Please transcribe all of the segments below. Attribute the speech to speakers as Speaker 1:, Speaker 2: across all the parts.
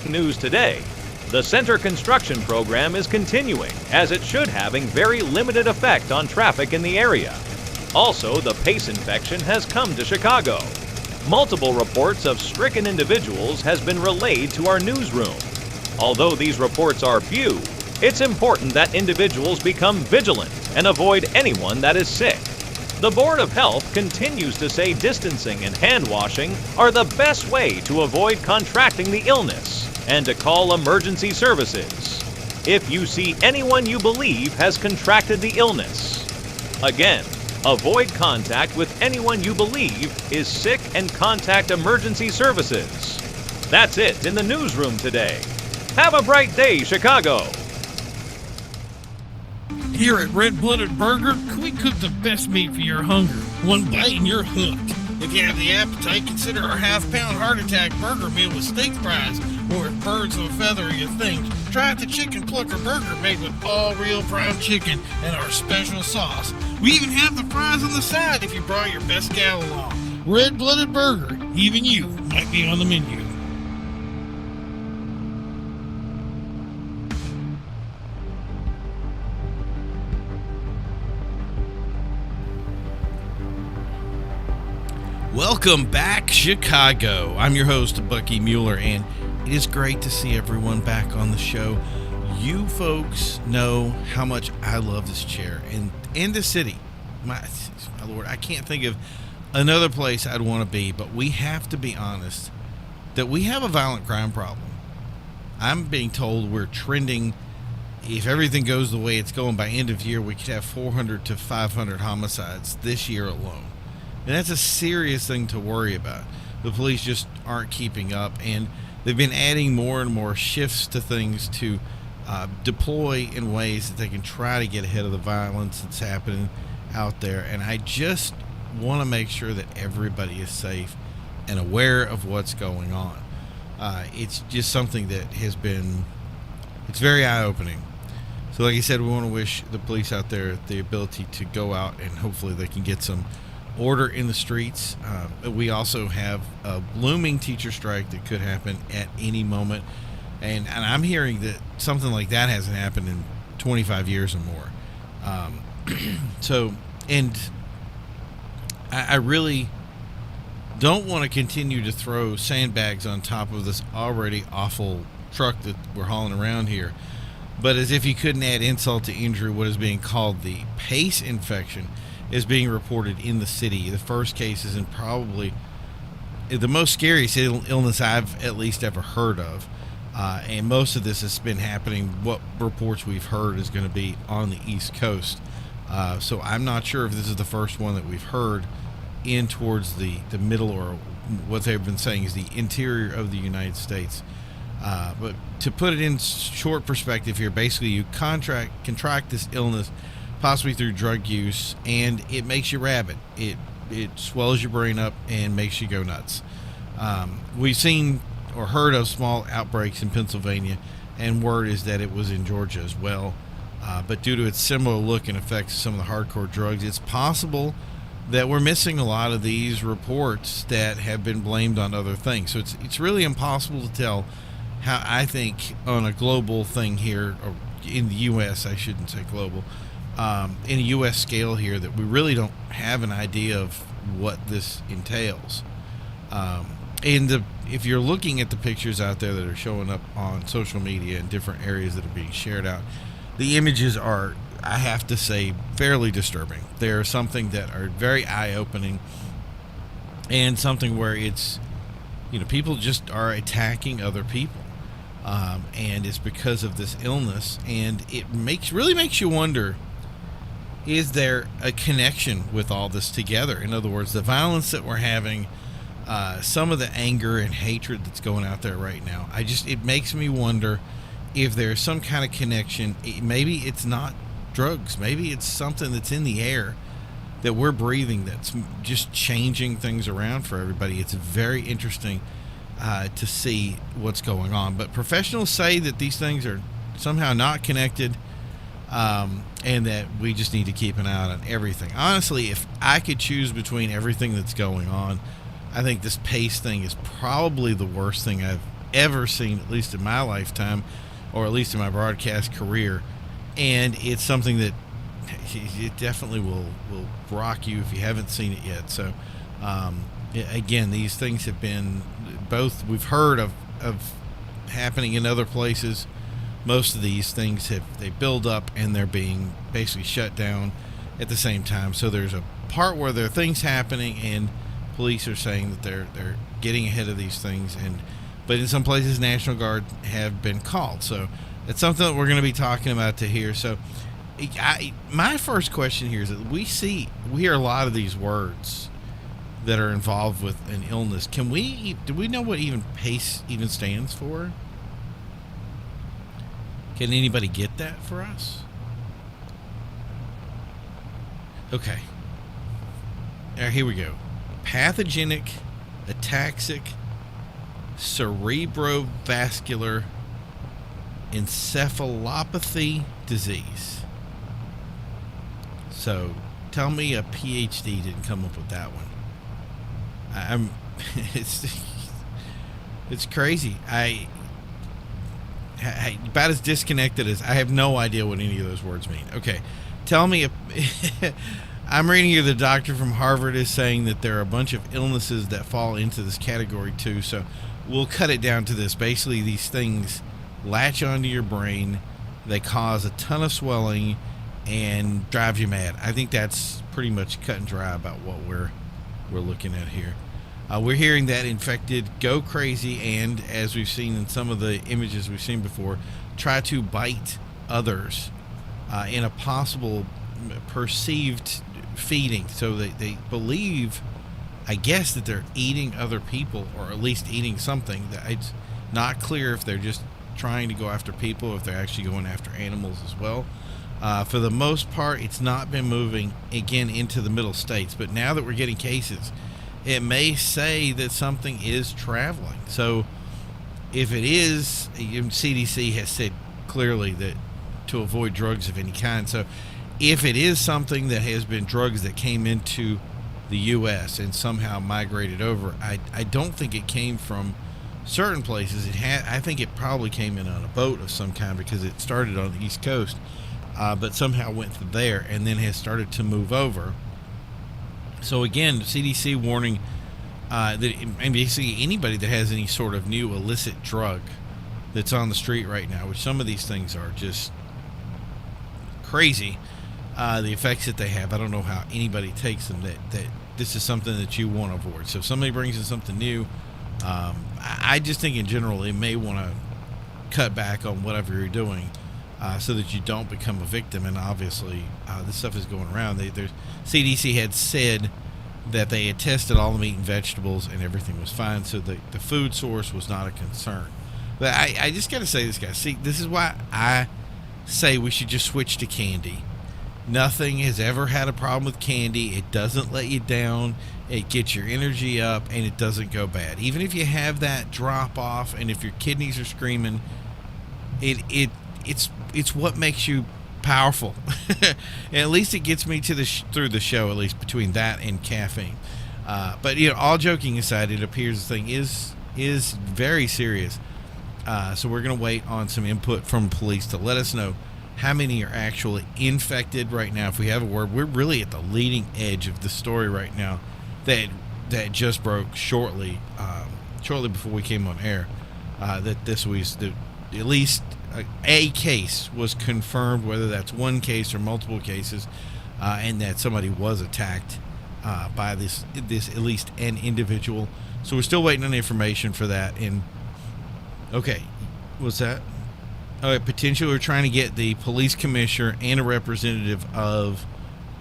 Speaker 1: breaking news today. The center construction program is continuing, as it should, having very limited effect on traffic in the area. Also, the pace infection has come to Chicago. Multiple reports of stricken individuals has been relayed to our newsroom. Although these reports are few, it's important that individuals become vigilant and avoid anyone that is sick. The Board of Health continues to say distancing and hand washing are the best way to avoid contracting the illness and to call emergency services if you see anyone you believe has contracted the illness. Again, avoid contact with anyone you believe is sick and contact emergency services. That's it in the newsroom today. Have a bright day, Chicago.
Speaker 2: Here at Red Blooded Burger, we cook the best meat for your hunger. One bite and you're hooked. If you have the appetite, consider our half-pound heart attack burger meal with steak fries. Or if birds of a feather are your thing, try out the chicken plucker burger made with all real brown chicken and our special sauce. We even have the fries on the side if you brought your best gal along. Red Blooded Burger, even you might be on the menu. Welcome back, Chicago. I'm your host, Bucky Mueller, and it is great to see everyone back on the show. You folks know how much I love this chair and the city. My Lord, I can't think of another place I'd want to be, but we have to be honest that we have a violent crime problem. I'm being told we're trending, if everything goes the way it's going, by end of year, we could have 400 to 500 homicides this year alone. And that's a serious thing to worry about. The police just aren't keeping up, and they've been adding more and more shifts to things to deploy in ways that they can try to get ahead of the violence that's happening out there. And I just want to make sure that everybody is safe and aware of what's going on. It's just something that it's very eye-opening. So like I said, we want to wish the police out there the ability to go out and hopefully they can get some order in the streets. We also have a looming teacher strike that could happen at any moment, and I'm hearing that something like that hasn't happened in 25 years or more. I really don't want to continue to throw sandbags on top of this already awful truck that we're hauling around here, but as if you couldn't add insult to injury, what is being called the pace infection is being reported in the city. The first case is in probably the most scariest illness I've at least ever heard of. And most of this has been happening, what reports we've heard is going to be on the East Coast. So I'm not sure if this is the first one that we've heard in towards the middle, or what they've been saying is the interior of the United States. But to put it in short perspective here, basically you contract this illness possibly through drug use, and it makes you rabid. It swells your brain up and makes you go nuts. We've seen or heard of small outbreaks in Pennsylvania, and word is that it was in Georgia as well. But due to its similar look and effects of some of the hardcore drugs, it's possible that we're missing a lot of these reports that have been blamed on other things. So it's really impossible to tell how, I think, on a global thing here, or in the U.S., I shouldn't say global, in a U.S. scale here, that we really don't have an idea of what this entails. If you're looking at the pictures out there that are showing up on social media in different areas that are being shared out, the images are, I have to say, fairly disturbing. They're something that are very eye-opening, and something where it's, people just are attacking other people. And it's because of this illness, and it really makes you wonder, is there a connection with all this together? In other words, the violence that we're having, some of the anger and hatred that's going out there right now, it makes me wonder if there's some kind of connection. Maybe it's not drugs. Maybe it's something that's in the air that we're breathing that's just changing things around for everybody. It's very interesting to see what's going on. But professionals say that these things are somehow not connected, and that we just need to keep an eye on everything. Honestly, if I could choose between everything that's going on, I think this pace thing is probably the worst thing I've ever seen, at least in my lifetime, or at least in my broadcast career. And it's something that it definitely will rock you if you haven't seen it yet. So, again, these things have been both, we've heard of happening in other places. Most of these things they build up and they're being basically shut down at the same time. So there's a part where there are things happening and police are saying that they're getting ahead of these things, but in some places National Guard have been called. So it's something that we're going to be talking about to here. So my first question here is that we hear a lot of these words that are involved with an illness. Do we know what even PACE even stands for? Can anybody get that for us? Okay. All right, here we go. Pathogenic, ataxic, cerebrovascular encephalopathy disease. So, tell me a PhD didn't come up with that one. It's crazy. I about as disconnected as I have no idea what any of those words mean. Okay, tell me. I'm reading here the doctor from Harvard is saying that there are a bunch of illnesses that fall into this category too. So we'll cut it down to this. Basically, these things latch onto your brain. They cause a ton of swelling and drive you mad. I think that's pretty much cut and dry about what we're looking at here. We're hearing that infected go crazy and, as we've seen in some of the images we've seen before, try to bite others in a possible perceived feeding. So they believe, I guess, that they're eating other people, or at least eating something. It's not clear if they're just trying to go after people, or if they're actually going after animals as well. For the most part, it's not been moving, again, into the middle states. But now that we're getting cases, it may say that something is traveling. So if it is, CDC has said clearly that to avoid drugs of any kind. So if it is something that has been drugs that came into the U.S. and somehow migrated over, I don't think it came from certain places. I think it probably came in on a boat of some kind, because it started on the East Coast, but somehow went through there and then has started to move over. So again, CDC warning that basically anybody that has any sort of new illicit drug that's on the street right now, which some of these things are just crazy, the effects that they have. I don't know how anybody takes them, that this is something that you want to avoid. So if somebody brings in something new, I just think in general they may want to cut back on whatever you're doing, so that you don't become a victim. And obviously this stuff is going around. CDC had said that they had tested all the meat and vegetables and everything was fine, so the food source was not a concern. But I just got to say this, guys. See, this is why I say we should just switch to candy. Nothing has ever had a problem with candy. It doesn't let you down. It gets your energy up, and it doesn't go bad. Even if you have that drop off, and if your kidneys are screaming, it's what makes you powerful. And at least it gets me to through the show, at least between that and caffeine. But all joking aside, it appears the thing is very serious. So we're going to wait on some input from police to let us know how many are actually infected right now. If we have a word, we're really at the leading edge of the story right now that just broke shortly before we came on air, that this was at least a case was confirmed, whether that's one case or multiple cases, and that somebody was attacked by this at least an individual. So we're still waiting on information for that. And okay, what's that? Potentially, we're trying to get the police commissioner and a representative of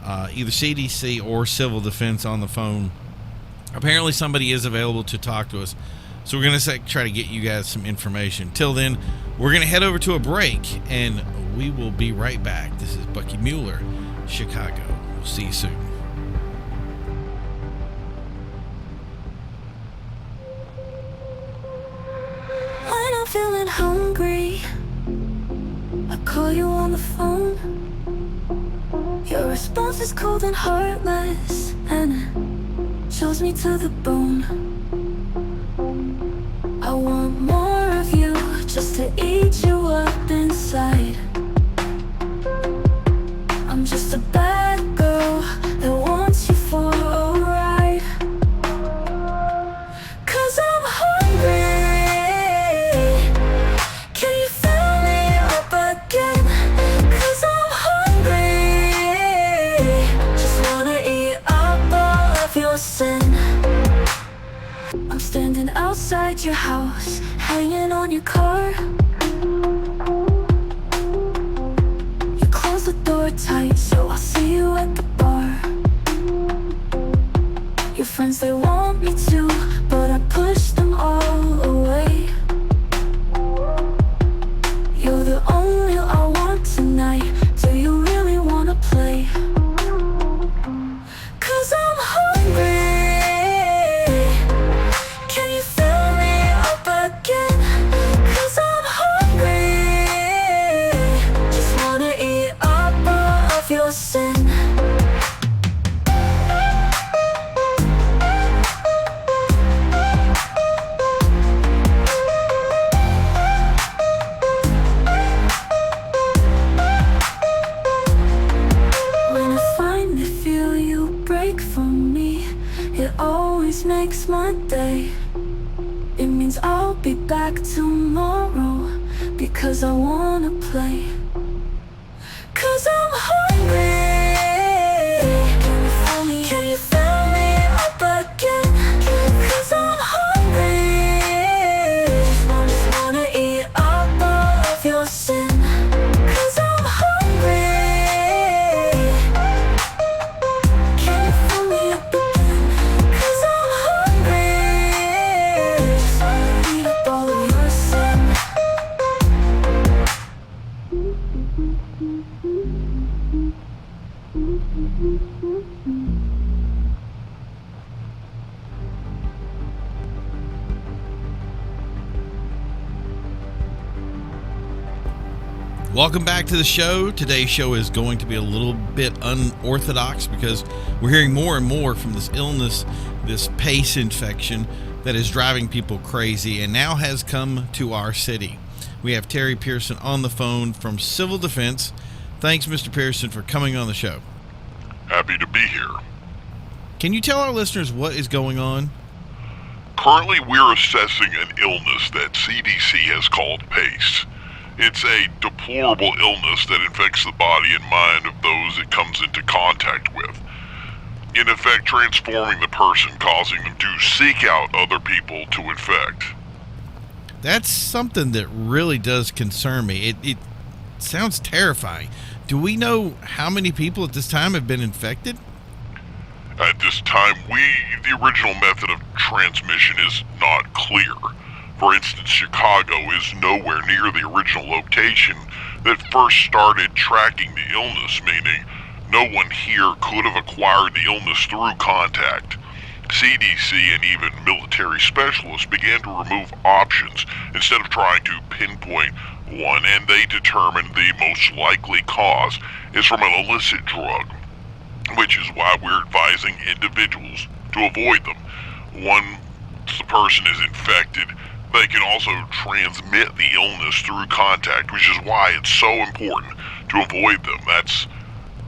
Speaker 2: either CDC or civil defense on the phone. Apparently, somebody is available to talk to us. So we're going to try to get you guys some information. Till then, we're going to head over to a break, and we will be right back. This is Bucky Mueller, Chicago. We'll see you soon.
Speaker 3: When I'm feeling hungry, I call you on the phone. Your response is cold and heartless, and it chills me to the bone. I want more standing outside your house, hanging on your car. You close the door tight, so I'll see you at the bar. Your friends, they want me to, but I push them all away. You're the only I want tonight. Do you really wanna play? 'Cause I'm hungry. Can you fill me up again? 'Cause I'm hungry. Just wanna eat up all of your sin. Always makes my day. It means I'll be back tomorrow, because I wanna play. 'Cause I'm hungry. Can you fill me up again? 'Cause I'm hungry. Just wanna eat up all of your sin. 'Cause I'm hungry. Can you fill me up again?
Speaker 2: Welcome back to the show. Today's show is going to be a little bit unorthodox because we're hearing more and more from this illness, this pace infection that is driving people crazy and now has come to our city. We have Terry Pearson on the phone from Civil Defense. Thanks, Mr. Pearson, for coming on the show.
Speaker 4: Happy to be here.
Speaker 2: Can you tell our listeners what is going on?
Speaker 4: Currently, we're assessing an illness that CDC has called PACE. It's a deplorable illness that infects the body and mind of those it comes into contact with, in effect transforming the person, causing them to seek out other people to infect.
Speaker 2: That's something that really does concern me. It sounds terrifying. Do we know how many people at this time have been infected?
Speaker 4: At this time, the original method of transmission is not clear. For instance, Chicago is nowhere near the original location that first started tracking the illness, meaning no one here could have acquired the illness through contact. CDC and even military specialists began to remove options instead of trying to pinpoint one, and they determined the most likely cause is from an illicit drug, which is why we're advising individuals to avoid them. Once the person is infected, they can also transmit the illness through contact, which is why it's so important to avoid them. That's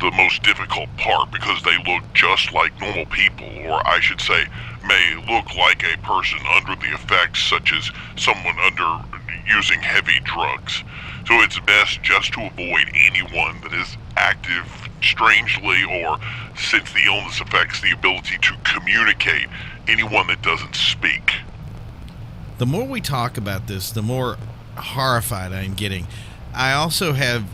Speaker 4: the most difficult part, because they look just like normal people, or I should say, may look like a person under the effects, such as someone under using heavy drugs. So it's best just to avoid anyone that is active strangely, or since the illness affects the ability to communicate, anyone that doesn't speak.
Speaker 2: The more we talk about this, the more horrified I'm getting. I also have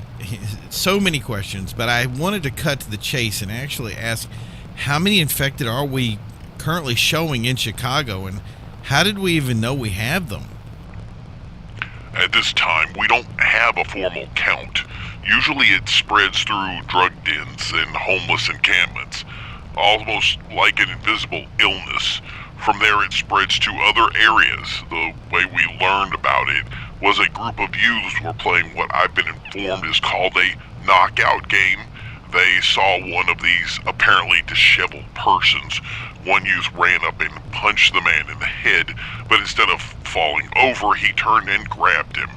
Speaker 2: so many questions, but I wanted to cut to the chase and actually ask, how many infected are we currently showing in Chicago, and how did we even know we have them?
Speaker 4: At this time, we don't have a formal count. Usually it spreads through drug dens and homeless encampments, almost like an invisible illness. From there it spreads to other areas. The way we learned about it was a group of youths were playing what I've been informed is called a knockout game. They saw one of these apparently disheveled persons. One youth ran up and punched the man in the head, but instead of falling over, he turned and grabbed him.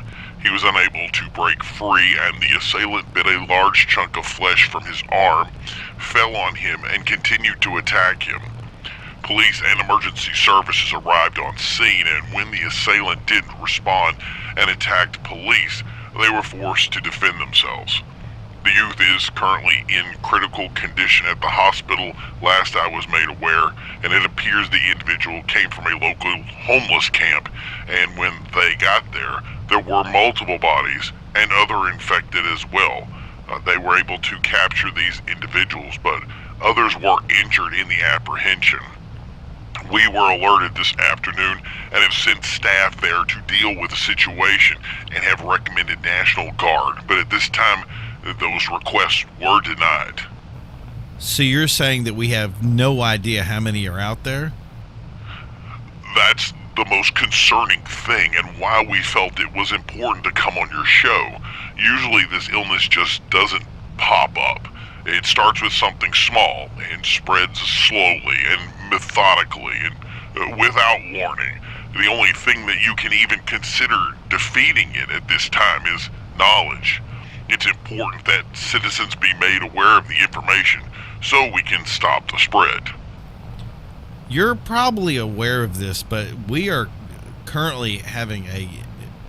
Speaker 4: He was unable to break free, and the assailant bit a large chunk of flesh from his arm, fell on him, and continued to attack him. Police and emergency services arrived on scene, and when the assailant didn't respond and attacked police, they were forced to defend themselves. The youth is currently in critical condition at the hospital, last I was made aware, and it appears the individual came from a local homeless camp, and when they got there, there were multiple bodies and other infected as well. They were able to capture these individuals, but others were injured in the apprehension. We were alerted this afternoon and have sent staff there to deal with the situation and have recommended National Guard, but at this time, those requests were denied.
Speaker 2: So you're saying that we have no idea how many are out there?
Speaker 4: That's the most concerning thing and why we felt it was important to come on your show. Usually this illness just doesn't pop up. It starts with something small and spreads slowly and methodically and without warning. The only thing that you can even consider defeating it at this time is knowledge. It's important that citizens be made aware of the information so we can stop the spread.
Speaker 2: You're probably aware of this, but we are currently having a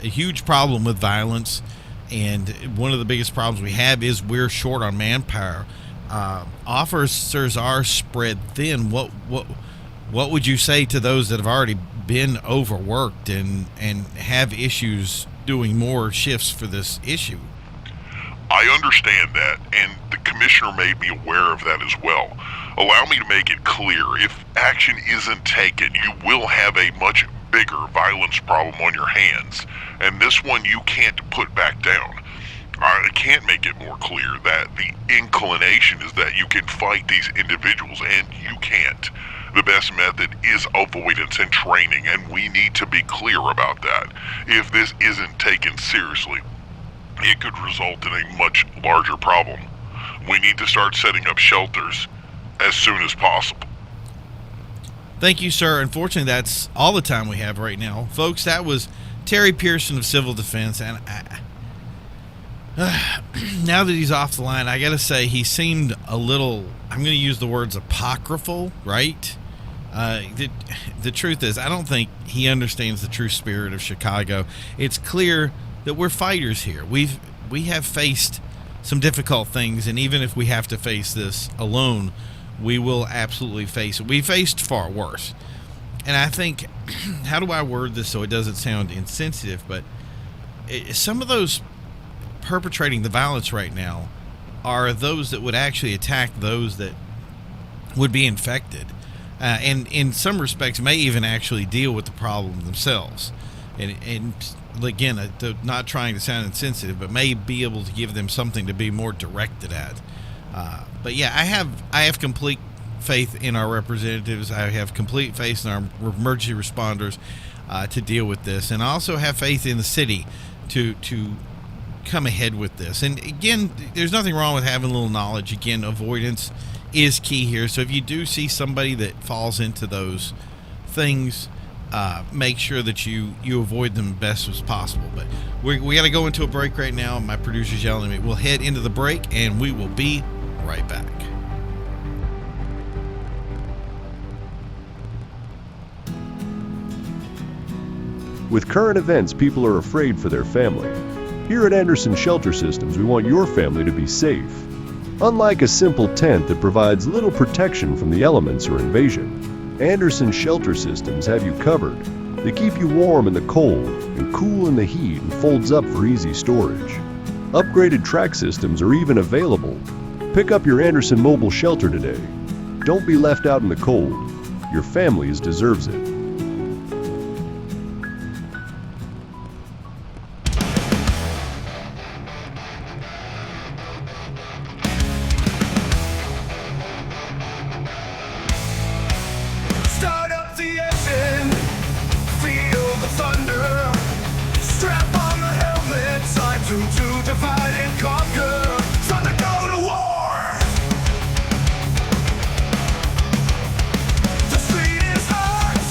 Speaker 2: huge problem with violence, and one of the biggest problems we have is we're short on manpower. Officers are spread thin. What would you say to those that have already been overworked and have issues doing more shifts for this issue?
Speaker 4: I understand that, and the commissioner made me aware of that as well. Allow me to make it clear, if action isn't taken, you will have a much bigger violence problem on your hands, and this one you can't put back down. I can't make it more clear that the inclination is that you can fight these individuals, and you can't. The best method is avoidance and training, and we need to be clear about that. If this isn't taken seriously, it could result in a much larger problem. We need to start setting up shelters as soon as possible.
Speaker 2: Thank you, sir. Unfortunately, that's all the time we have right now. Folks, that was Terry Pearson of Civil Defense, and now that he's off the line, I gotta say he seemed a little, I'm gonna use the words apocryphal, right? The truth is, I don't think he understands the true spirit of Chicago. It's clear that we're fighters here. We have faced some difficult things, and even if we have to face this alone, we will absolutely face it. We faced far worse. And I think, how do I word this so it doesn't sound insensitive, but some of those perpetrating the violence right now are those that would actually attack those that would be infected. And in some respects may even actually deal with the problem themselves. And again, not trying to sound insensitive, but may be able to give them something to be more directed at. But yeah, I have complete faith in our representatives. I have complete faith in our emergency responders to deal with this, and I also have faith in the city to come ahead with this. And again, there's nothing wrong with having a little knowledge. Again, avoidance is key here. So if you do see somebody that falls into those things, make sure that you avoid them best as possible. But we got to go into a break right now. My producer's yelling at me. We'll head into the break, and we will be right back.
Speaker 5: With current events, people are afraid for their family. Here at Anderson Shelter Systems, we want your family to be safe. Unlike a simple tent that provides little protection from the elements or invasion, Anderson Shelter Systems have you covered. They keep you warm in the cold and cool in the heat and folds up for easy storage. Upgraded track systems are even available. Pick up your Anderson mobile shelter today. Don't be left out in the cold. Your family deserves it.
Speaker 6: Start up the engine, feel the thunder. Strap on the helmet, time to divide and conquer. Time to go to war. The street is hot,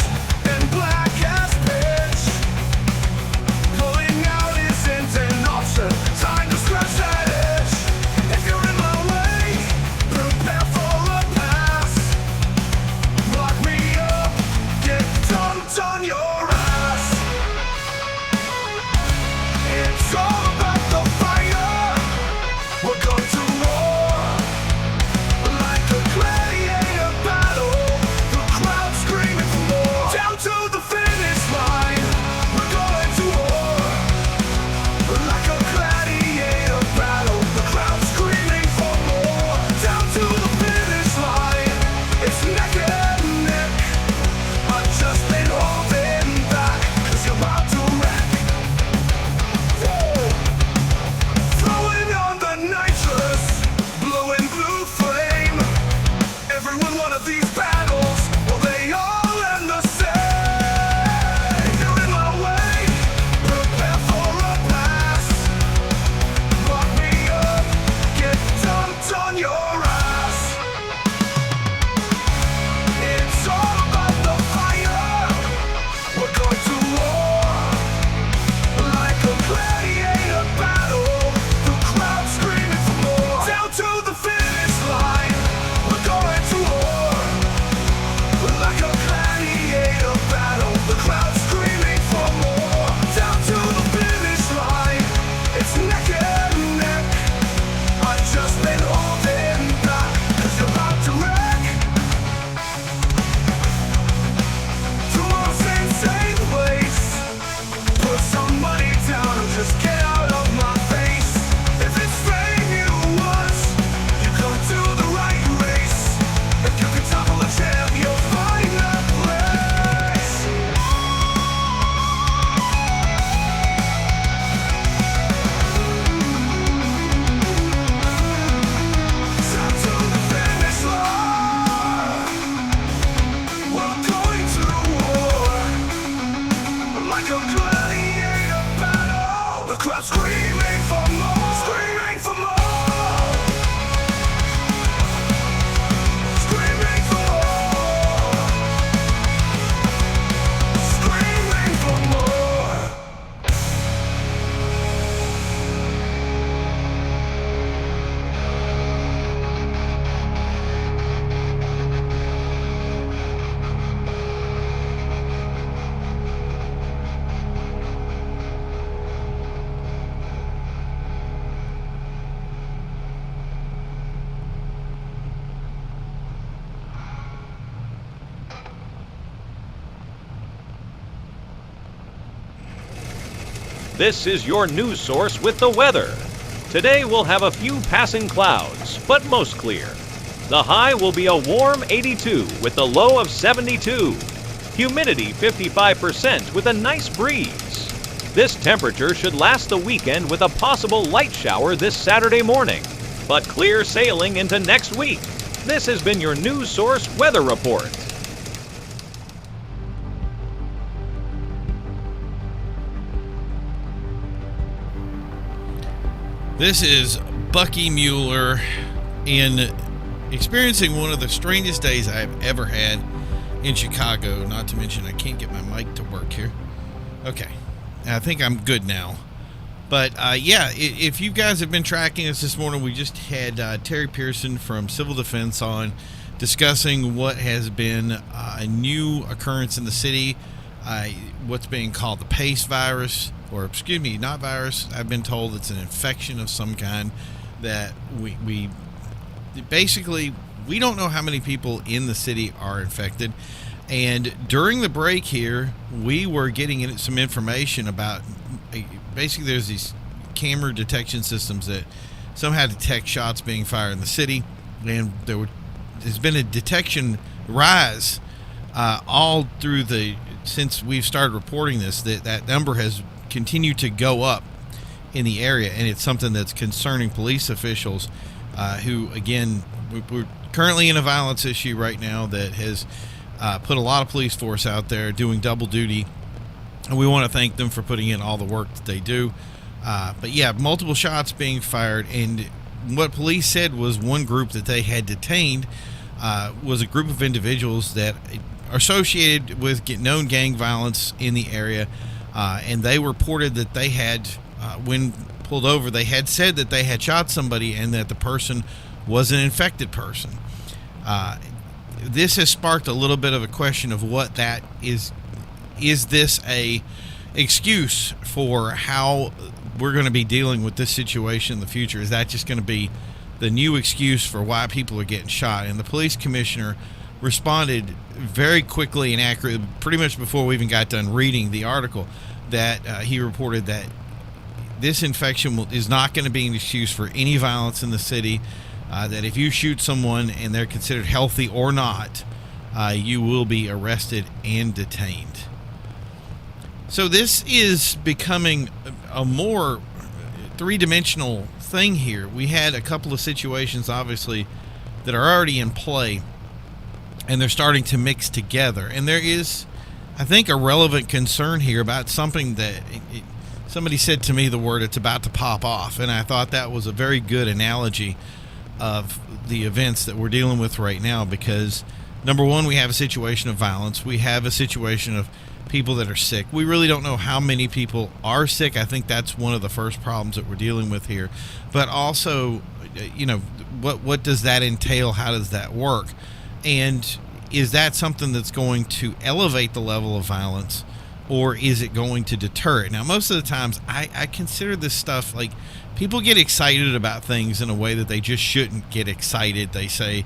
Speaker 6: like a gladiator battle. The crowd screaming for more, screaming for more, screaming for more, screaming for more.
Speaker 1: This is your news source with the weather. Today we'll have a few passing clouds, but most clear. The high will be a warm 82 with a low of 72. Humidity 55% with a nice breeze. This temperature should last the weekend with a possible light shower this Saturday morning, but clear sailing into next week. This has been your news source weather report.
Speaker 2: This is Bucky Mueller in experiencing one of the strangest days I've ever had in Chicago. Not to mention I can't get my mic to work here. Okay, I think I'm good now. But yeah, if you guys have been tracking us this morning, we just had Terry Pearson from Civil Defense on discussing what has been a new occurrence in the city, what's being called the PACE virus. Or excuse me, not virus. I've been told it's an infection of some kind that we basically, we don't know how many people in the city are infected. And during the break here, we were getting some information about, basically there's these camera detection systems that somehow detect shots being fired in the city. And there's been a detection rise all through since we've started reporting this, that number has continue to go up in the area, and it's something that's concerning police officials who, again, we're currently in a violence issue right now that has put a lot of police force out there doing double duty, and we want to thank them for putting in all the work that they do. But yeah, multiple shots being fired, and what police said was one group that they had detained was a group of individuals that are associated with known gang violence in the area. And they reported that they had, when pulled over, they had said that they had shot somebody and that the person was an infected person. This has sparked a little bit of a question of what that is. Is this a excuse for how we're going to be dealing with this situation in the future? Is that just going to be the new excuse for why people are getting shot? And the police commissioner responded very quickly and accurately, pretty much before we even got done reading the article, that he reported that this infection is not going to be an excuse for any violence in the city, that if you shoot someone and they're considered healthy or not, you will be arrested and detained. So this is becoming a more three-dimensional thing here. We had a couple of situations, obviously, that are already in play, and they're starting to mix together. And there is, I think, a relevant concern here about something that somebody said to me the word, it's about to pop off. And I thought that was a very good analogy of the events that we're dealing with right now, because number one, we have a situation of violence. We have a situation of people that are sick. We really don't know how many people are sick. I think that's one of the first problems that we're dealing with here. But also, you know, what does that entail? How does that work? And is that something that's going to elevate the level of violence, or is it going to deter it? Now, most of the times, I consider this stuff like people get excited about things in a way that they just shouldn't get excited. They say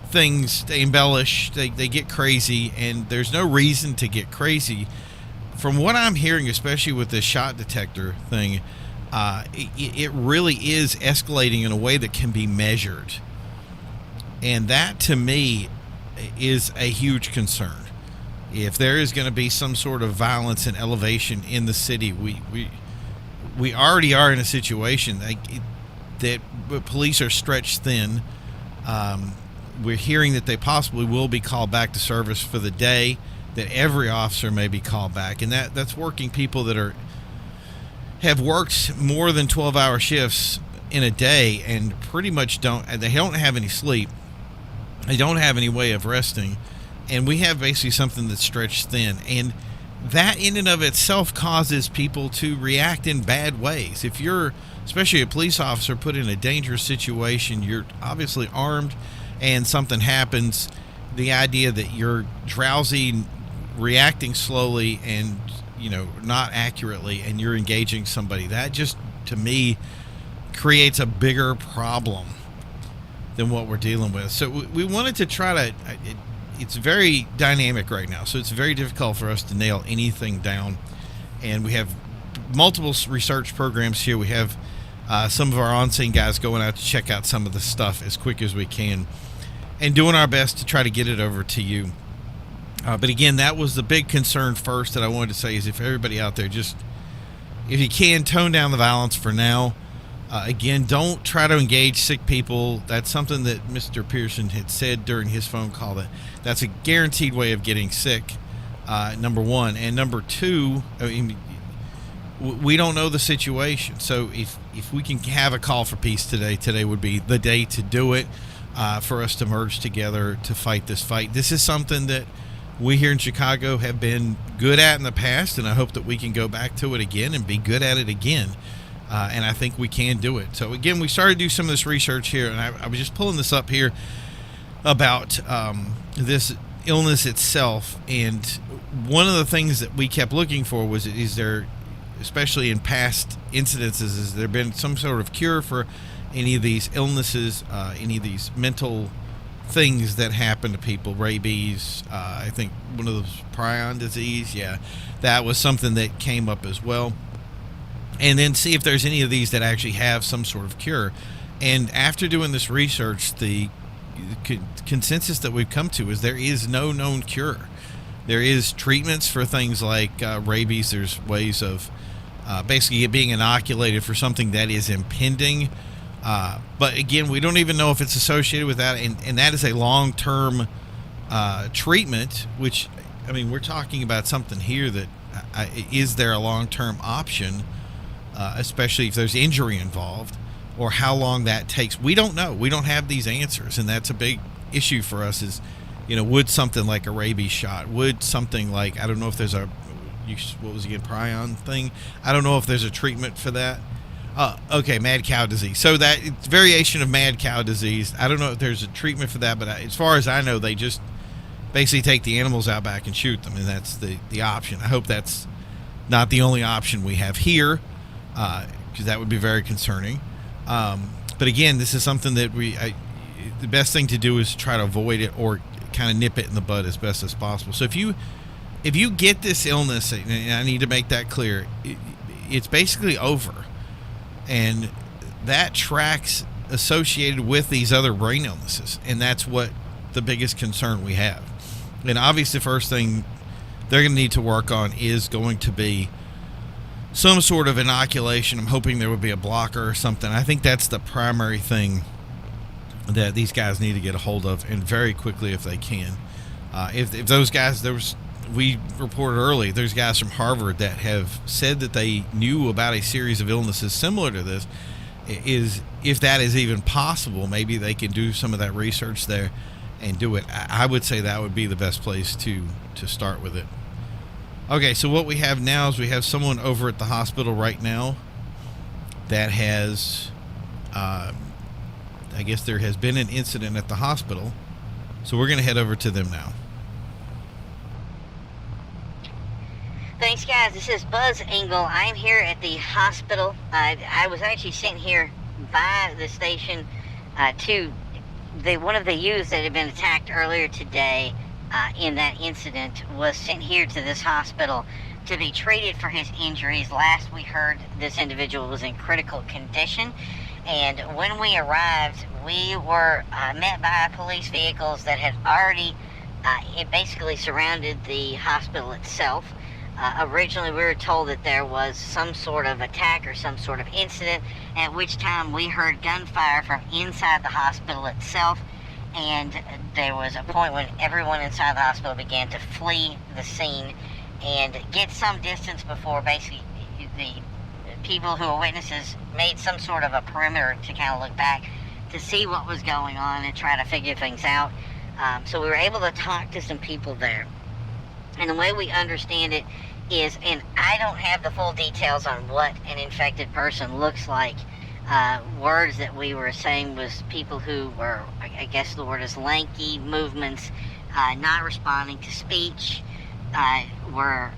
Speaker 2: things, they embellish, they get crazy, and there's no reason to get crazy. From what I'm hearing, especially with this shot detector thing, it really is escalating in a way that can be measured. And that, to me, is a huge concern. If there is going to be some sort of violence and elevation in the city, we already are in a situation that police are stretched thin. We're hearing that they possibly will be called back to service for the day that every officer may be called back, and that's working people that have worked more than 12-hour shifts in a day and pretty much don't have any sleep. They don't have any way of resting, and we have basically something that's stretched thin, and that in and of itself causes people to react in bad ways. If you're, especially a police officer, put in a dangerous situation, you're obviously armed, and something happens, the idea that you're drowsy, reacting slowly, and not accurately, and you're engaging somebody, that just, to me, creates a bigger problem than what we're dealing with. So we wanted to try to, it's very dynamic right now, so it's very difficult for us to nail anything down, and we have multiple research programs here. We have some of our on-scene guys going out to check out some of the stuff as quick as we can and doing our best to try to get it over to you. But again, that was the big concern first that I wanted to say, is if everybody out there, just, if you can, tone down the violence for now. Again, don't try to engage sick people. That's something that Mr. Pearson had said during his phone call, that's a guaranteed way of getting sick, number one. And number two, I mean, we don't know the situation. So if we can have a call for peace today would be the day to do it, for us to merge together to fight this fight. This is something that we here in Chicago have been good at in the past, and I hope that we can go back to it again and be good at it again. And I think we can do it. So again, we started to do some of this research here, and I was just pulling this up here about this illness itself. And one of the things that we kept looking for was, is there, especially in past incidences, has there been some sort of cure for any of these illnesses, any of these mental things that happen to people? Rabies, I think one of those prion disease, that was something that came up as well. And then see if there's any of these that actually have some sort of cure. And after doing this research, the consensus that we've come to is there is no known cure. There is treatments for things like rabies. There's ways of basically being inoculated for something that is impending. But again, we don't even know if it's associated with that. And that is a long-term treatment, which, I mean, we're talking about something here that is there a long-term option? Especially if there's injury involved, or how long that takes. We don't know. We don't have these answers, and that's a big issue for us is, would something like a rabies shot, would something like, I don't know if there's what was again, prion thing? I don't know if there's a treatment for that. Okay, mad cow disease. So that it's variation of mad cow disease. I don't know if there's a treatment for that, but as far as I know, they just basically take the animals out back and shoot them, and that's the option. I hope that's not the only option we have here, because that would be very concerning. But again, this is something that the best thing to do is try to avoid it or kind of nip it in the bud as best as possible. So if you get this illness, and I need to make that clear, it's basically over, and that tracks associated with these other brain illnesses, and that's what the biggest concern we have. And obviously, the first thing they're going to need to work on is going to be some sort of inoculation. I'm hoping there would be a blocker or something. I think that's the primary thing that these guys need to get a hold of, and very quickly if they can. If those guys, we reported early, there's guys from Harvard that have said that they knew about a series of illnesses similar to this. If that is even possible, maybe they can do some of that research there and do it. I would say that would be the best place to start with it. Okay, so what we have now is we have someone over at the hospital right now that has, I guess there has been an incident at the hospital. So we're going to head over to them now.
Speaker 7: Thanks, guys. This is Buzz Engel. I'm here at the hospital. I was actually sent here by the station to one of the youths that had been attacked earlier today. In that incident, was sent here to this hospital to be treated for his injuries. Last we heard, this individual was in critical condition, and when we arrived, we were met by police vehicles that had already it basically surrounded the hospital itself. Originally, we were told that there was some sort of attack or some sort of incident, at which time we heard gunfire from inside the hospital itself. and there was a point when everyone inside the hospital began to flee the scene and get some distance before basically the people who were witnesses made some sort of a perimeter to kind of look back to see what was going on and try to figure things out. So we were able to talk to some people there. And the way we understand it is, and I don't have the full details on what an infected person looks like. Words that we were saying was people who were, I guess the word is lanky, movements, not responding to speech, were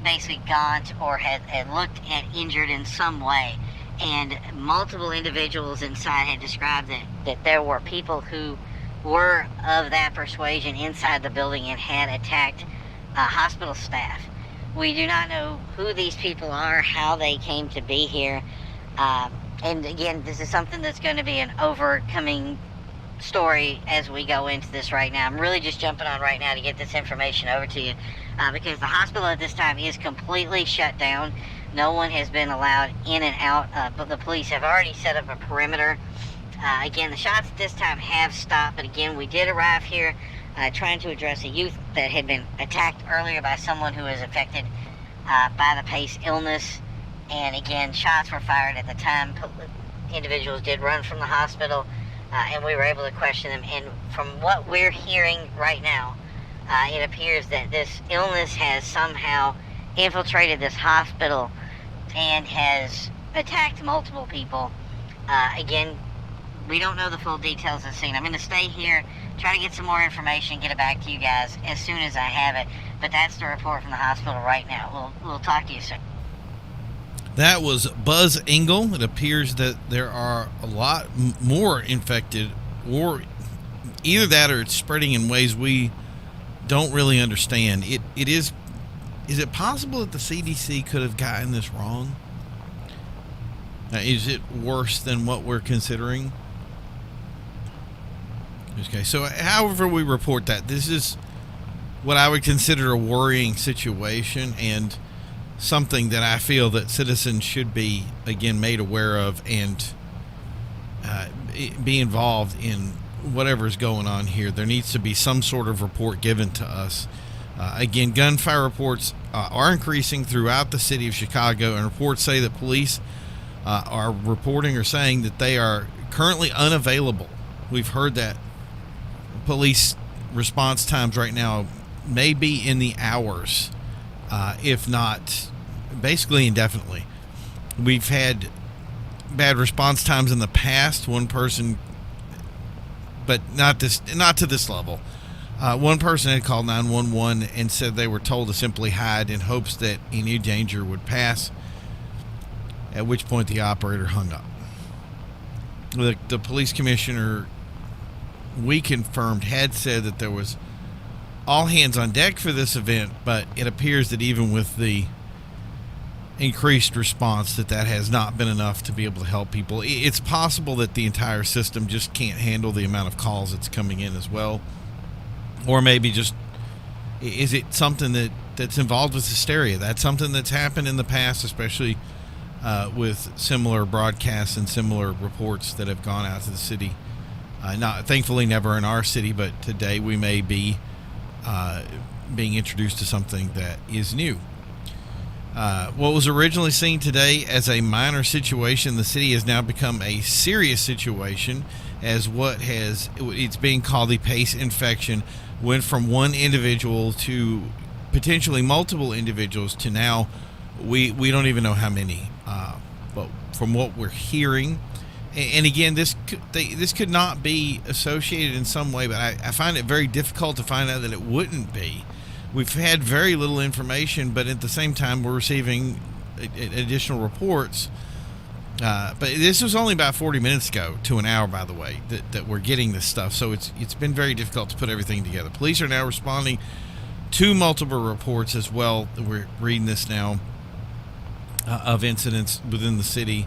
Speaker 7: basically gaunt or had looked at injured in some way. And multiple individuals inside had described that there were people who were of that persuasion inside the building and had attacked hospital staff. We do not know who these people are, how they came to be here. And again, this is something that's going to be an overcoming story as we go into this right now. I'm really just jumping on right now to get this information over to you because the hospital at this time is completely shut down. No one has been allowed in and out, but the police have already set up a perimeter. Again, the shots at this time have stopped, but again, we did arrive here trying to address a youth that had been attacked earlier by someone who was affected by the pace illness. And again, shots were fired at the time. Individuals did run from the hospital, and we were able to question them. And from what we're hearing right now, it appears that this illness has somehow infiltrated this hospital and has attacked multiple people. Again, we don't know the full details of the scene. I'm going to stay here, try to get some more information, get it back to you guys as soon as I have it. But that's the report from the hospital right now. We'll talk to you soon.
Speaker 2: That was Buzz Engel. It appears that there are a lot more infected, or either that or it's spreading in ways we don't really understand. Is it possible that the CDC could have gotten this wrong? Is it worse than what we're considering? Okay, so however we report that, this is what I would consider a worrying situation and something that I feel that citizens should be, again, made aware of and be involved in whatever's going on here. There needs to be some sort of report given to us. Again, gunfire reports are increasing throughout the city of Chicago, and reports say that police are reporting or saying that they are currently unavailable. We've heard that police response times right now may be in the hours, if not basically indefinitely. We've had bad response times in the past. One person, but not to this level. One person had called 911 and said they were told to simply hide in hopes that any danger would pass, at which point the operator hung up. The police commissioner, we confirmed, had said that there was all hands on deck for this event, but it appears that even with the increased response that has not been enough to be able to help people. It's possible that the entire system just can't handle the amount of calls that's coming in as well. Or maybe just, is it something that's involved with hysteria? That's something that's happened in the past, especially with similar broadcasts and similar reports that have gone out to the city. Thankfully never in our city, but today we may be being introduced to something that is new. What was originally seen today as a minor situation, the city has now become a serious situation, as it's being called the pace infection went from one individual to potentially multiple individuals to now we don't even know how many. But from what we're hearing, and again, this could not be associated in some way, but I find it very difficult to find out that it wouldn't be. We've had very little information, but at the same time, we're receiving additional reports. But this was only about 40 minutes ago to an hour, by the way, that we're getting this stuff. So it's been very difficult to put everything together. Police are now responding to multiple reports as well. We're reading this now of incidents within the city.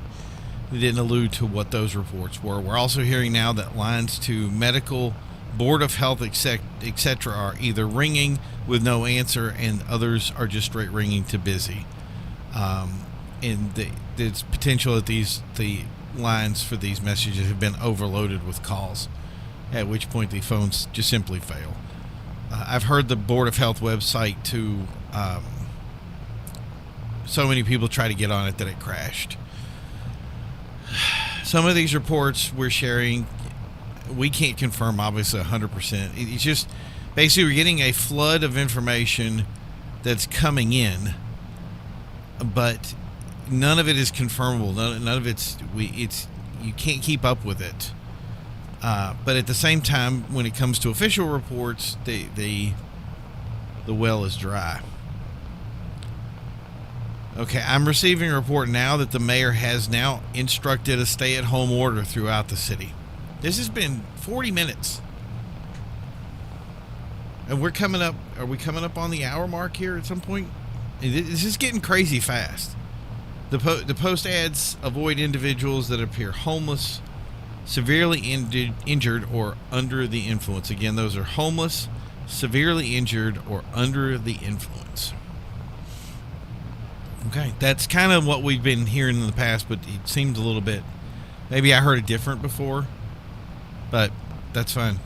Speaker 2: We didn't allude to what those reports were. We're also hearing now that lines to medical, Board of Health, etc. are either ringing with no answer, and others are just straight ringing to busy. And there's potential that the lines for these messages have been overloaded with calls. at which point the phones just simply fail. I've heard the Board of Health website to so many people try to get on it that it crashed. Some of these reports we're sharing, we can't confirm obviously 100%. It's just basically we're getting a flood of information that's coming in, but none of it is confirmable. None of it's you can't keep up with it. But at the same time, when it comes to official reports, the well is dry. Okay, I'm receiving a report now that the mayor has now instructed a stay-at-home order throughout the city. This has been 40 minutes. And we're coming up, are we coming up on the hour mark here at some point? This is getting crazy fast. The post adds avoid individuals that appear homeless, severely injured, or under the influence. Again, those are homeless, severely injured, or under the influence. Okay, that's kind of what we've been hearing in the past, but it seems a little bit, maybe I heard it different before, but that's fine.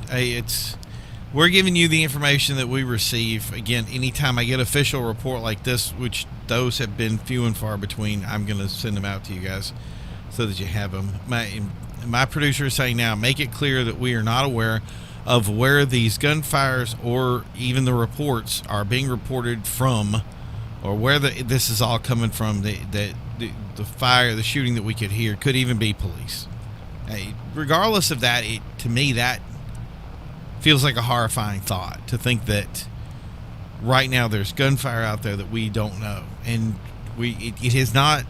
Speaker 2: We're giving you the information that we receive. Again, anytime I get an official report like this, which those have been few and far between, I'm going to send them out to you guys so that you have them. My producer is saying now, make it clear that we are not aware of where these gunfires or even the reports are being reported from, or where this is all coming from. The fire, the shooting that we could hear could even be police. Regardless of that, to me, that feels like a horrifying thought, to think that right now there's gunfire out there that we don't know. And it has not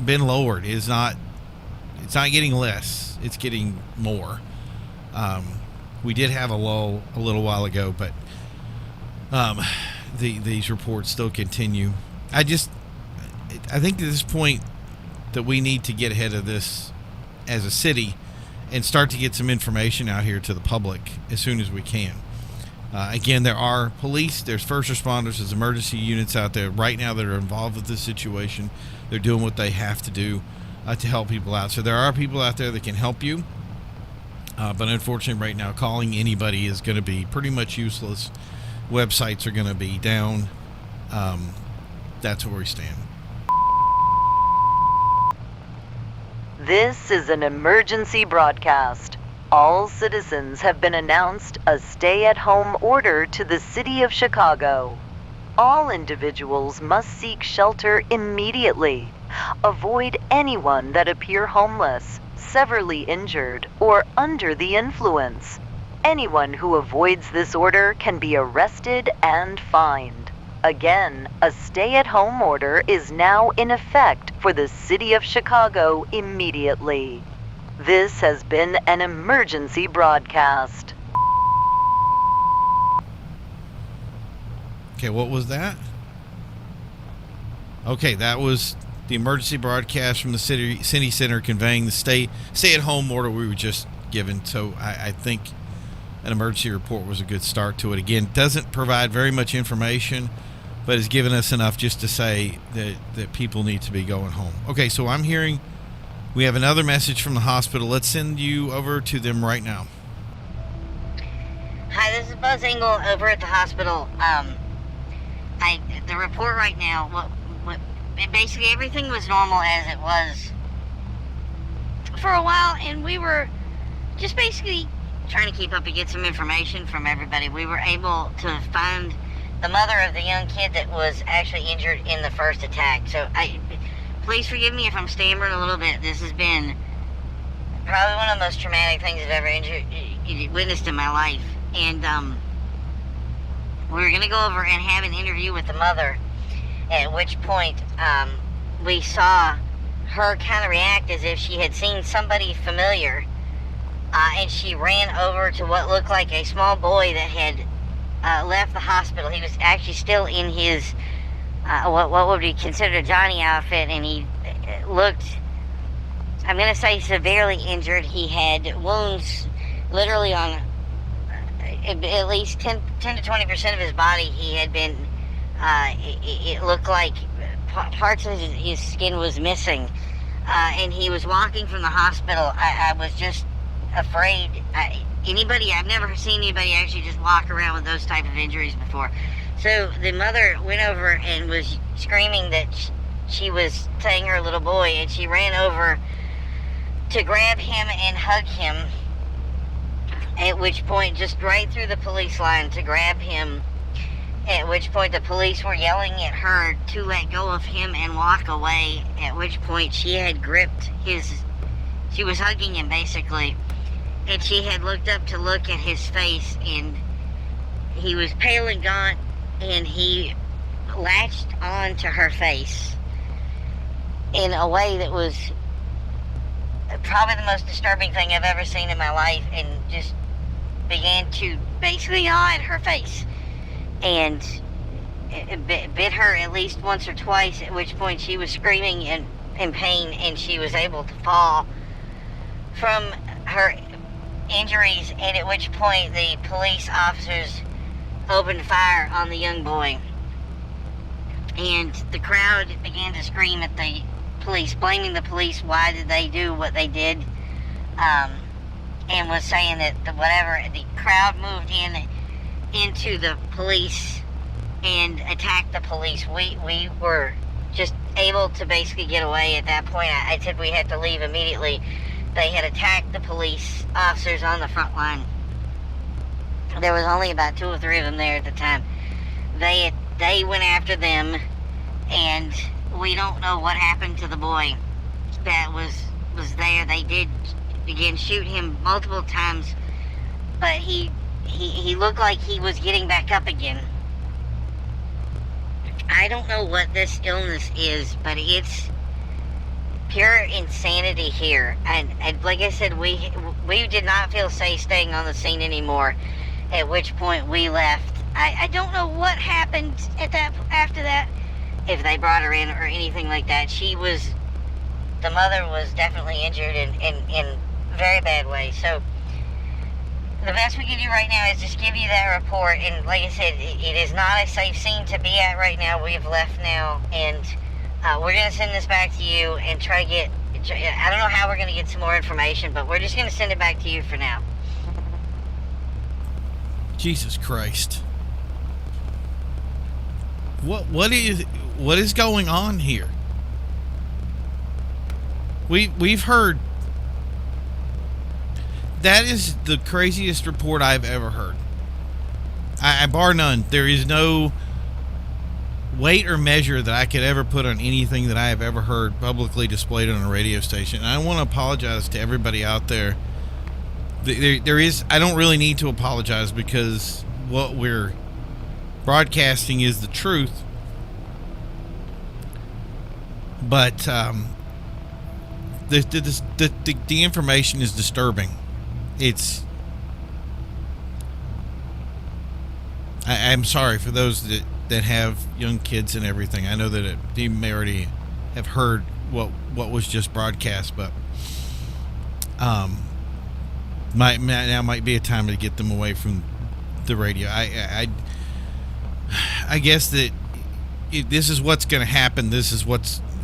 Speaker 2: been lowered. It's not getting less. It's getting more. We did have a lull a little while ago, but these reports still continue. I think at this point that we need to get ahead of this as a city and start to get some information out here to the public as soon as we can. Again, there are police, there's first responders, there's emergency units out there right now that are involved with this situation. They're doing what they have to do to help people out. So there are people out there that can help you. But unfortunately right now, calling anybody is going to be pretty much useless. Websites are going to be down. That's where we stand.
Speaker 8: This is an emergency broadcast. All citizens have been announced a stay-at-home order to the city of Chicago. All individuals must seek shelter immediately. Avoid anyone that appear homeless, severely injured, or under the influence. Anyone who avoids this order can be arrested and fined. Again, a stay-at-home order is now in effect for the city of Chicago immediately. This has been an emergency broadcast.
Speaker 2: Okay, what was that? Okay, that was the emergency broadcast from the city center conveying the stay-at-home order we were just given. So I think an emergency report was a good start to it. Again, doesn't provide very much information, but has given us enough just to say that people need to be going home. Okay, so I'm hearing we have another message from the hospital. Let's send you over to them right now.
Speaker 7: Hi, this is Buzz Engel over at the hospital. The report right now, basically everything was normal as it was for a while, and we were just basically trying to keep up and get some information from everybody. We were able to find the mother of the young kid that was actually injured in the first attack. So please forgive me if I'm stammering a little bit. This has been probably one of the most traumatic things I've ever witnessed in my life. And we're going to go over and have an interview with the mother, at which point we saw her kind of react as if she had seen somebody familiar, and she ran over to what looked like a small boy that had left the hospital. He was actually still in his what would be considered a Johnny outfit, and he looked, I'm going to say, severely injured. He had wounds literally on at least 10 to 20% of his body. He had been, it looked like parts of his skin was missing, and he was walking from the hospital. I was just afraid. I've never seen anybody actually just walk around with those type of injuries before. So the mother went over and was screaming that she was saying her little boy, and she ran over to grab him and hug him, at which point, just right through the police line to grab him, at which point the police were yelling at her to let go of him and walk away, at which point she had gripped she was hugging him basically, and she had looked up to look at his face, and he was pale and gaunt, and he latched on to her face in a way that was probably the most disturbing thing I've ever seen in my life, and just began to basically gnaw at her face, and it bit her at least once or twice, at which point she was screaming in pain, and she was able to fall from her injuries, and at which point the police officers opened fire on the young boy, and the crowd began to scream at the police, blaming the police. Why did they do what they did? And was saying that the crowd moved into the police and attacked the police. We were just able to basically get away at that point. I said we had to leave immediately. They had attacked the police officers on the front line. There was only about 2 or 3 of them there at the time. They went after them, and we don't know what happened to the boy that was there. They did again shoot him multiple times, but he looked like he was getting back up again. I don't know what this illness is, but it's pure insanity here. And like I said, we did not feel safe staying on the scene anymore, at which point we left. I don't know what happened after that, if they brought her in or anything like that. The mother was definitely injured in very bad way. So the best we can do right now is just give you that report. And like I said, it is not a safe scene to be at right now. We've left now, and we're going to send this back to you and try to get, I don't know how we're going to get some more information, but we're just going to send it back to you for now.
Speaker 2: Jesus Christ. What is going on here? We've heard. That is the craziest report I've ever heard. I bar none. There is no weight or measure that I could ever put on anything that I have ever heard publicly displayed on a radio station. And I want to apologize to everybody out there. I don't really need to apologize, because what we're broadcasting is the truth. But the information is disturbing. I'm sorry for those that have young kids and everything. I know that you may already have heard what was just broadcast, but might be a time to get them away from the radio. I guess that this is what's going to happen.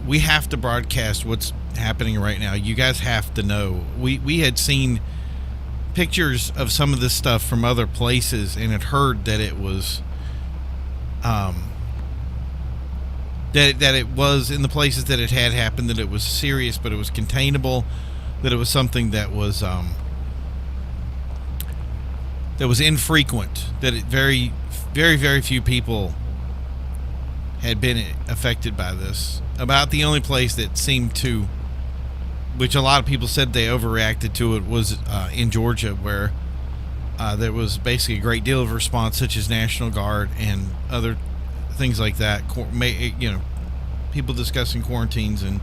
Speaker 2: We have to broadcast what's happening right now. You guys have to know. We had seen pictures of some of this stuff from other places, and had heard that it was that it was in the places that it had happened, that it was serious, but it was containable, that it was something that was infrequent, that very, very, very few people had been affected by this. About the only place that seemed to, which a lot of people said they overreacted to it, was in Georgia, where there was basically a great deal of response, such as National Guard and other things like that. People discussing quarantines and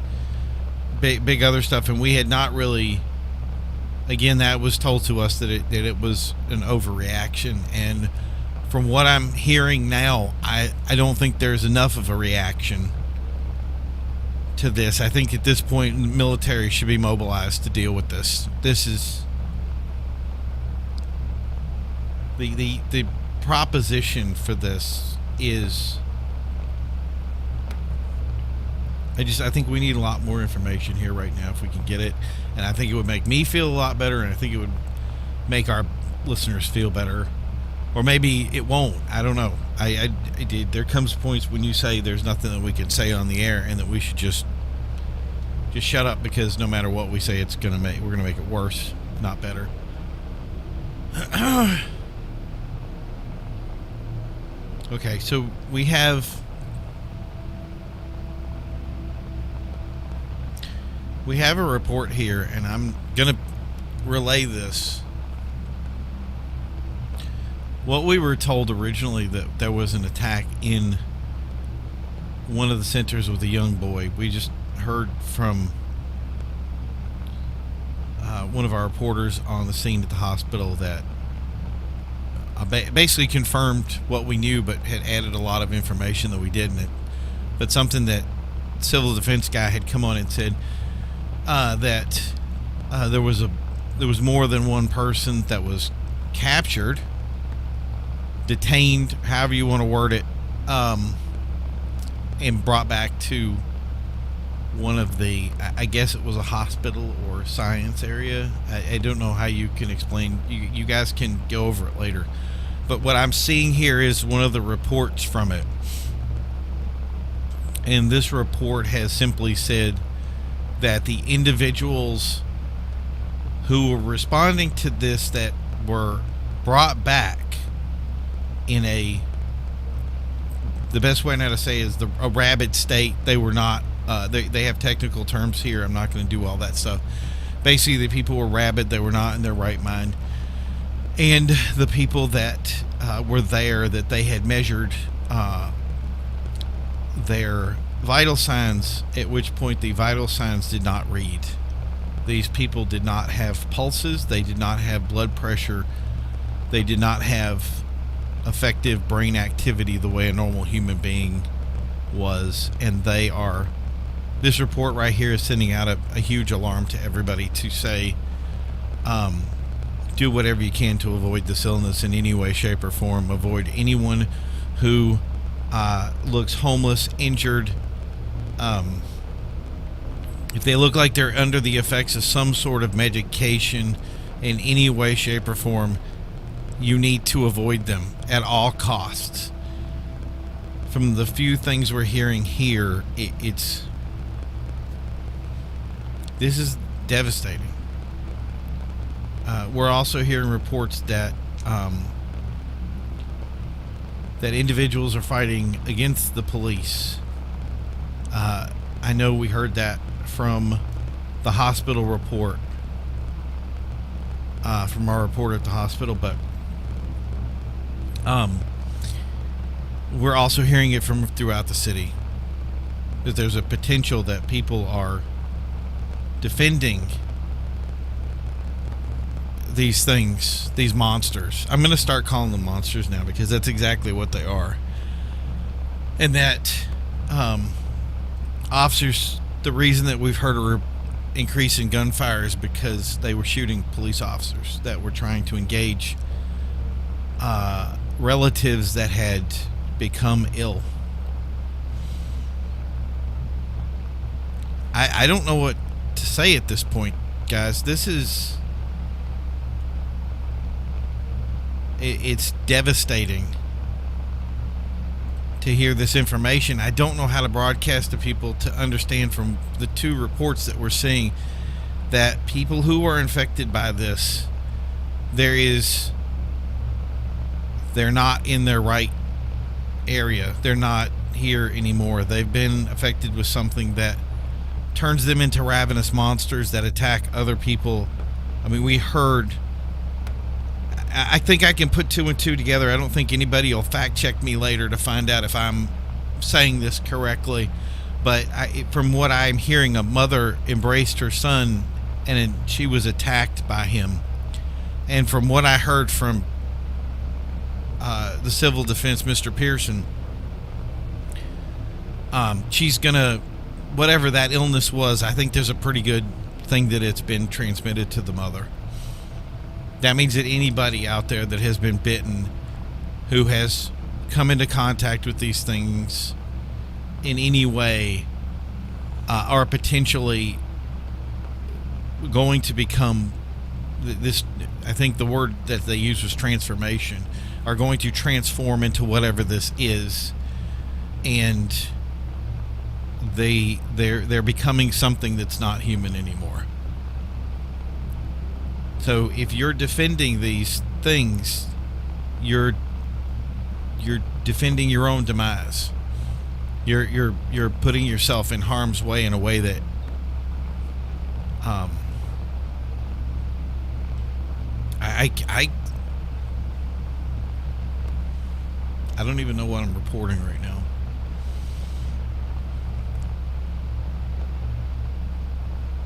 Speaker 2: big other stuff, and we had not really. Again, that was told to us that it was an overreaction, and from what I'm hearing now, I don't think there's enough of a reaction to this. I think at this point, the military should be mobilized to deal with this. This is the proposition for this is I think we need a lot more information here right now if we can get it, and I think it would make me feel a lot better, and I think it would make our listeners feel better, or maybe it won't. I don't know. I did. There comes points when you say there's nothing that we can say on the air, and that we should just shut up, because no matter what we say, we're gonna make it worse, not better. Okay, so we have a report here, and I'm gonna relay this. What we were told originally, that there was an attack in one of the centers with a young boy. We just heard from one of our reporters on the scene at the hospital that basically confirmed what we knew, but had added a lot of information that we didn't. But something that civil defense guy had come on and said that there was more than one person that was captured, detained, however you want to word it, and brought back to one of the, I guess it was a hospital or science area. I don't know how you can explain. You guys can go over it later. But what I'm seeing here is one of the reports from it. And this report has simply said that the individuals who were responding to this, that were brought back in the best way now to say is a rabid state. They were not, they have technical terms here. I'm not going to do all that stuff. Basically, the people were rabid. They were not in their right mind. And the people that were there, that they had measured their vital signs, at which point the vital signs did not read. These people did not have pulses. They did not have blood pressure. They did not have effective brain activity the way a normal human being was. And this report right here is sending out a huge alarm to everybody to say, do whatever you can to avoid this illness in any way, shape, or form. Avoid anyone who looks homeless, injured. If they look like they're under the effects of some sort of medication in any way, shape, or form, you need to avoid them at all costs. From the few things we're hearing here, this is devastating. We're also hearing reports that that individuals are fighting against the police. I know we heard that from the hospital report, from our reporter at the hospital, but we're also hearing it from throughout the city, that there's a potential that people are defending these things, these monsters. I'm going to start calling them monsters now, because that's exactly what they are. And that officers, the reason that we've heard a increase in gunfire is because they were shooting police officers that were trying to engage relatives that had become ill. I don't know what to say at this point, guys. It's devastating to hear this information. I don't know how to broadcast to people to understand from the two reports that we're seeing that people who are infected by this, they're not in their right area. They're not here anymore. They've been affected with something that turns them into ravenous monsters that attack other people. I mean, I think I can put two and two together. I don't think anybody will fact check me later to find out if I'm saying this correctly. But from what I'm hearing, a mother embraced her son and she was attacked by him. And from what I heard from the civil defense, Mr. Pearson, she's gonna, whatever that illness was, I think there's a pretty good thing that it's been transmitted to the mother. That means that anybody out there that has been bitten, who has come into contact with these things in any way, are potentially going to become this. I think the word that they use was transformation, are going to transform into whatever this is, and they're becoming something that's not human anymore. So if you're defending these things, you're defending your own demise. You're putting yourself in harm's way in a way that I don't even know what I'm reporting right now.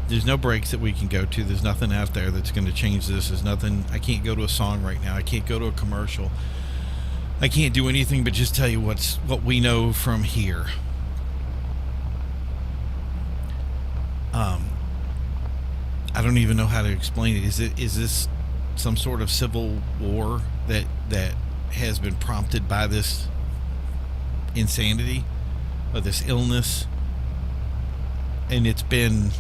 Speaker 2: There's no breaks that we can go to. There's nothing out there that's going to change this. There's nothing. I can't go to a song right now. I can't go to a commercial. I can't do anything but just tell you what we know from here. I don't even know how to explain it. Is this some sort of civil war that has been prompted by this insanity or this illness? And it's been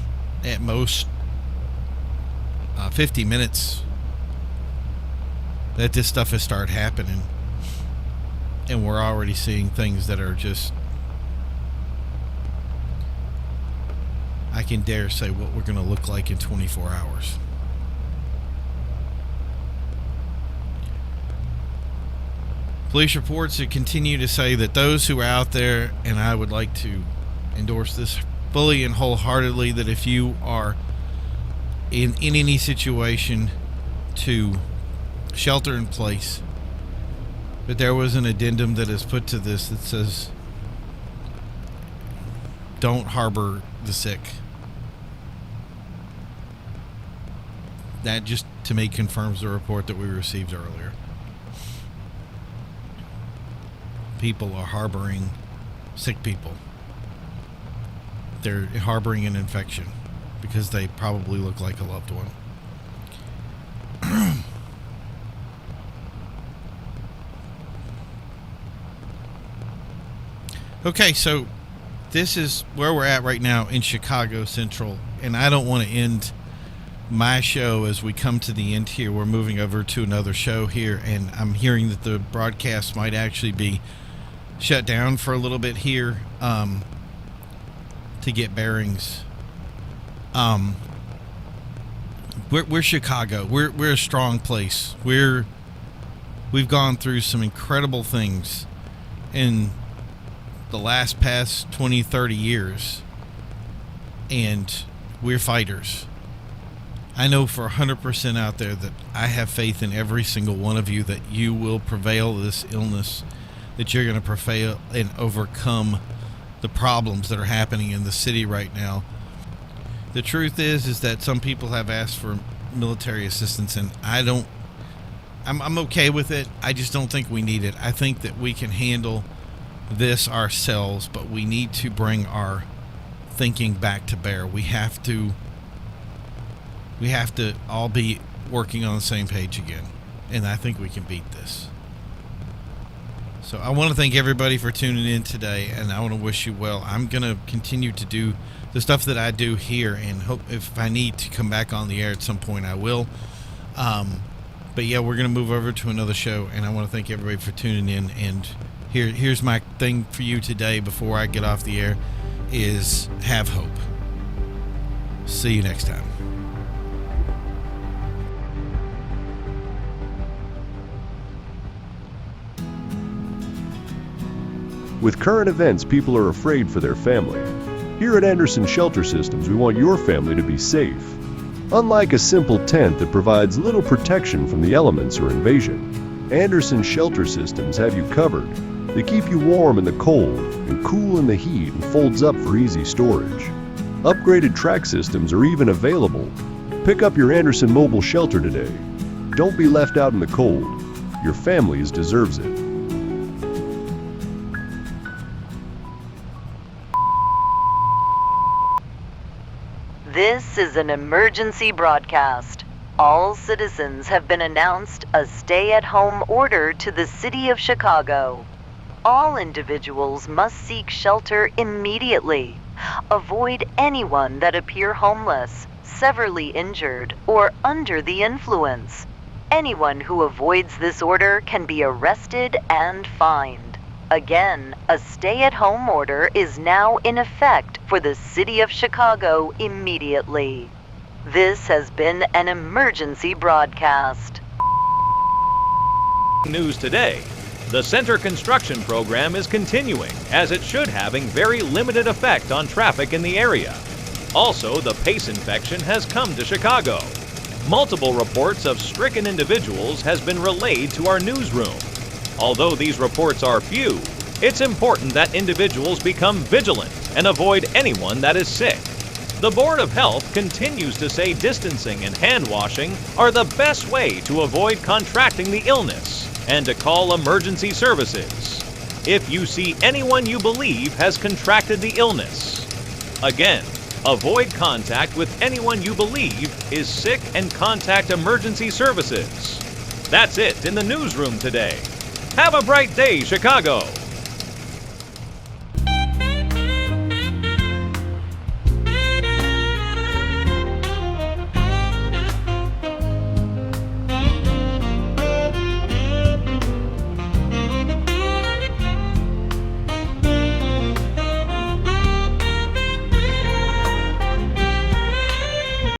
Speaker 2: at most 50 minutes that this stuff has started happening, and we're already seeing things that are just, I can dare say what we're going to look like in 24 hours. Police reports continue to say that those who are out there, and I would like to endorse this fully and wholeheartedly, that if you are in any situation, to shelter in place. But there was an addendum that is put to this that says, don't harbor the sick. That just, to me, confirms the report that we received earlier. People are harboring sick people. They're harboring an infection because they probably look like a loved one. Okay, so this is where we're at right now in Chicago Central, and I don't want to end my show as we come to the end here. We're moving over to another show here, and I'm hearing that the broadcast might actually be shut down for a little bit here to get bearings. We're Chicago. We're a strong place. We've gone through some incredible things in the past 20, 30 years, and we're fighters. I know for 100% out there that I have faith in every single one of you that you will prevail this illness, that you're going to prevail and overcome the problems that are happening in the city right now. The truth is that some people have asked for military assistance, and I'm okay with it. I just don't think we need it. I think that we can handle this ourselves, but we need to bring our thinking back to bear. We have to all be working on the same page again, and I think we can beat this. So I want to thank everybody for tuning in today, and I want to wish you well. I'm going to continue to do the stuff that I do here, and hope if I need to come back on the air at some point, I will. But yeah, we're going to move over to another show, and I want to thank everybody for tuning in. And here's my thing for you today before I get off the air is have hope. See you next time.
Speaker 5: With current events, people are afraid for their family. Here at Anderson Shelter Systems, we want your family to be safe. Unlike a simple tent that provides little protection from the elements or invasion, Anderson Shelter Systems have you covered. They keep you warm in the cold and cool in the heat and folds up for easy storage. Upgraded track systems are even available. Pick up your Anderson mobile shelter today. Don't be left out in the cold. Your family deserves it.
Speaker 8: This is an emergency broadcast. All citizens have been announced a stay-at-home order to the City of Chicago. All individuals must seek shelter immediately. Avoid anyone that appear homeless, severely injured, or under the influence. Anyone who avoids this order can be arrested and fined. Again, a stay-at-home order is now in effect for the City of Chicago immediately. This has been an emergency broadcast.
Speaker 1: News today. The center construction program is continuing, as it should, having very limited effect on traffic in the area. Also, the pace infection has come to Chicago. Multiple reports of stricken individuals has been relayed to our newsroom. Although these reports are few, it's important that individuals become vigilant and avoid anyone that is sick. The Board of Health continues to say distancing and hand washing are the best way to avoid contracting the illness and to call emergency services if you see anyone you believe has contracted the illness. Again, avoid contact with anyone you believe is sick and contact emergency services. That's it in the newsroom today. Have a bright day, Chicago!